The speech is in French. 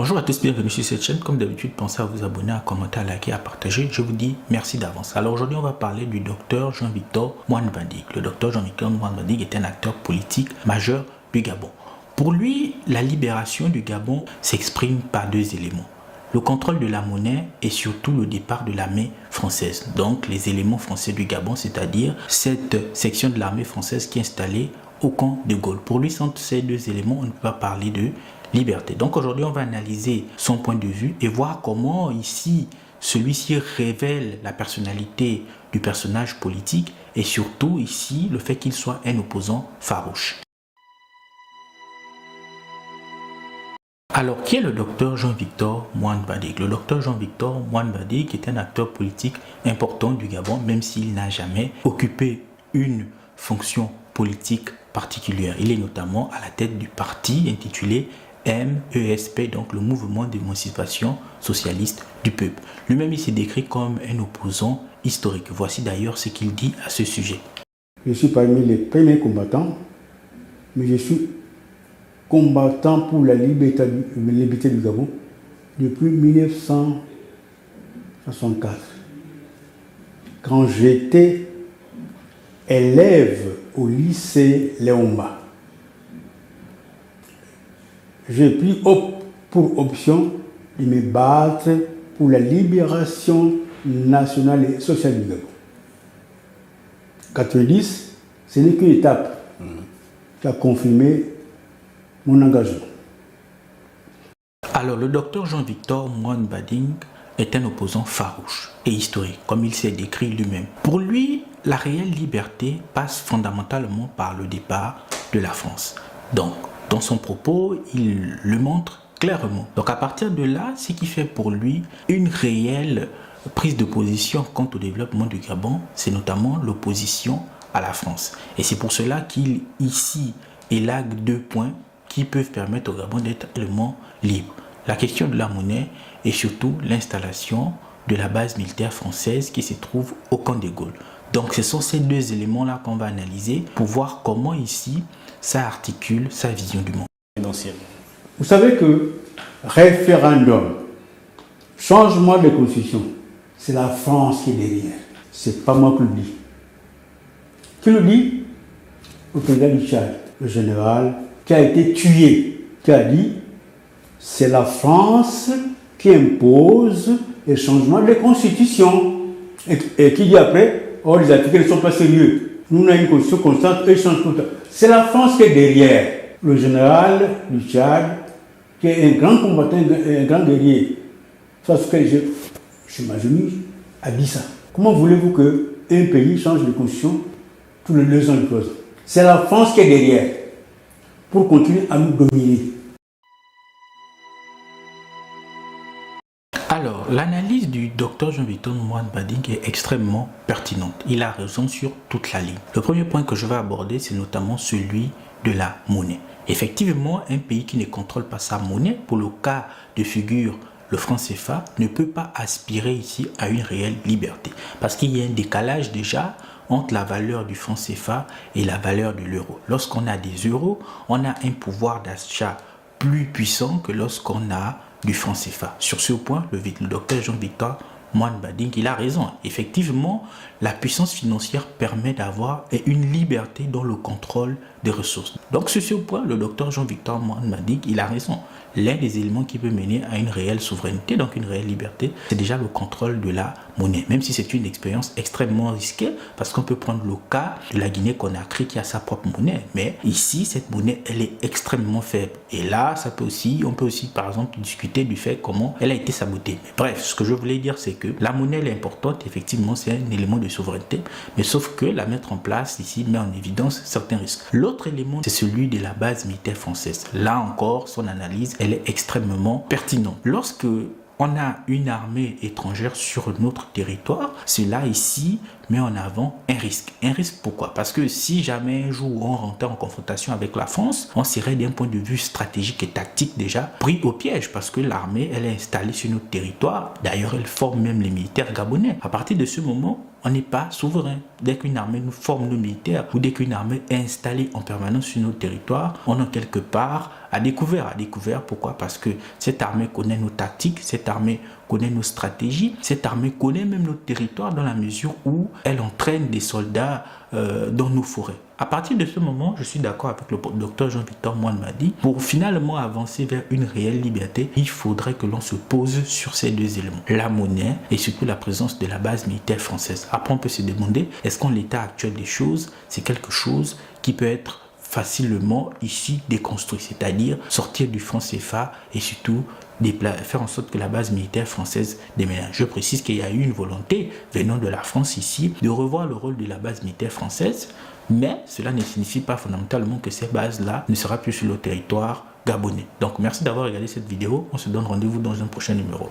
Bonjour à tous, bienvenue sur cette chaîne. Comme d'habitude, pensez à vous abonner, à commenter, à liker, à partager. Je vous dis merci d'avance. Alors aujourd'hui, on va parler du docteur Jean-Victor Mouane-Badig. Le docteur Jean-Victor Mouane-Badig est un acteur politique majeur du Gabon. Pour lui, la libération du Gabon s'exprime par deux éléments. Le contrôle de la monnaie et surtout le départ de l'armée française. Donc les éléments français du Gabon, c'est-à-dire cette section de l'armée française qui est installée au camp de Gaulle. Pour lui, sans ces deux éléments, on ne peut pas parler de liberté. Donc aujourd'hui, on va analyser son point de vue et voir comment ici, celui-ci révèle la personnalité du personnage politique et surtout ici, le fait qu'il soit un opposant farouche. Alors, qui est le docteur Jean-Victor Mouane-Badig? Le docteur Jean-Victor Mouane-Badig est un acteur politique important du Gabon, même s'il n'a jamais occupé une fonction politique particulière. Il est notamment à la tête du parti intitulé MESP, donc le mouvement d'émancipation socialiste du peuple. Lui-même, il s'est décrit comme un opposant historique. Voici d'ailleurs ce qu'il dit à ce sujet. Je suis parmi les premiers combattants, mais je suis combattant pour la liberté du Gabon depuis 1964. Quand j'étais élève au lycée Léomba, j'ai pris pour option de me battre pour la libération nationale et sociale du Gabon. 90, ce n'est qu'une étape qui a confirmé mon engagement. Alors, le docteur Jean-Victor Mouane-Badig est un opposant farouche et historique, comme il s'est décrit lui-même. Pour lui, la réelle liberté passe fondamentalement par le départ de la France. Donc, dans son propos, il le montre clairement. Donc, à partir de là, ce qui fait pour lui une réelle prise de position quant au développement du Gabon, c'est notamment l'opposition à la France. Et c'est pour cela qu'il, ici, élague deux points qui peuvent permettre au Gabon d'être réellement libre. La question de la monnaie et surtout l'installation de la base militaire française qui se trouve au camp de Gaulle. Donc ce sont ces deux éléments-là qu'on va analyser pour voir comment ici ça articule sa vision du monde. Vous savez que référendum, changement de constitution, c'est la France qui est derrière. C'est pas moi qui le dis. Qui le dit? Le président du Tchad, le général qui a été tué, qui a dit c'est la France qui impose les changements de constitution. Et qui dit après, oh les Africains ne sont pas sérieux. Nous avons une constitution constante, eux ils changent tout le temps. C'est la France qui est derrière. Le général du Tchad, qui est un grand combattant, un grand guerrier, parce que je m'imagine, a dit ça. Comment voulez-vous qu'un pays change de constitution tous les 2 ans et 3 ans? C'est la France qui est derrière pour continuer à nous dominer. Alors, l'analyse du docteur Jean-Victor Mouane-Badig est extrêmement pertinente. Il a raison sur toute la ligne. Le premier point que je vais aborder, c'est notamment celui de la monnaie. Effectivement, un pays qui ne contrôle pas sa monnaie, pour le cas de figure le franc CFA, ne peut pas aspirer ici à une réelle liberté. Parce qu'il y a un décalage déjà entre la valeur du franc CFA et la valeur de l'euro. Lorsqu'on a des euros, on a un pouvoir d'achat plus puissant que lorsqu'on a du franc CFA. Sur ce point, le docteur Jean-Victor Mouane-Badig, il a raison. Effectivement, la puissance financière permet d'avoir une liberté dans le contrôle des ressources. Donc, sur ce point, le docteur Jean-Victor Mouane-Badig, il a raison. L'un des éléments qui peut mener à une réelle souveraineté, donc une réelle liberté, c'est déjà le contrôle de la monnaie. Même si c'est une expérience extrêmement risquée, parce qu'on peut prendre le cas de la Guinée-Conakry qui a sa propre monnaie. Mais ici, cette monnaie, elle est extrêmement faible. Et là, on peut aussi, par exemple, discuter du fait comment elle a été sabotée. Mais bref, ce que je voulais dire, c'est que la monnaie, elle est importante. Effectivement, c'est un élément de souveraineté. Mais sauf que la mettre en place ici met en évidence certains risques. L'autre élément, c'est celui de la base militaire française. Là encore, son analyse, elle est extrêmement pertinente. Lorsque on a une armée étrangère sur notre territoire, cela ici met en avant un risque. Un risque pourquoi? Parce que si jamais un jour on rentrait en confrontation avec la France, on serait d'un point de vue stratégique et tactique déjà pris au piège parce que l'armée, elle est installée sur notre territoire. D'ailleurs, elle forme même les militaires gabonais. À partir de ce moment, on n'est pas souverain. Dès qu'une armée nous forme nos militaires ou dès qu'une armée est installée en permanence sur nos territoires, on est quelque part à découvert. À découvert, pourquoi? Parce que cette armée connaît nos tactiques, cette armée connaît nos stratégies, cette armée connaît même nos territoires dans la mesure où elle entraîne des soldats dans nos forêts. À partir de ce moment, je suis d'accord avec le docteur Jean-Victor Mouane-Badi. Pour finalement avancer vers une réelle liberté, il faudrait que l'on se pose sur ces deux éléments. La monnaie et surtout la présence de la base militaire française. Après, on peut se demander, est-ce qu'en l'état actuel des choses, c'est quelque chose qui peut être facilement ici déconstruit, c'est-à-dire sortir du franc CFA et surtout faire en sorte que la base militaire française déménage. Je précise qu'il y a eu une volonté venant de la France ici de revoir le rôle de la base militaire française, mais cela ne signifie pas fondamentalement que ces bases-là ne sera plus sur le territoire gabonais. Donc merci d'avoir regardé cette vidéo, on se donne rendez-vous dans un prochain numéro.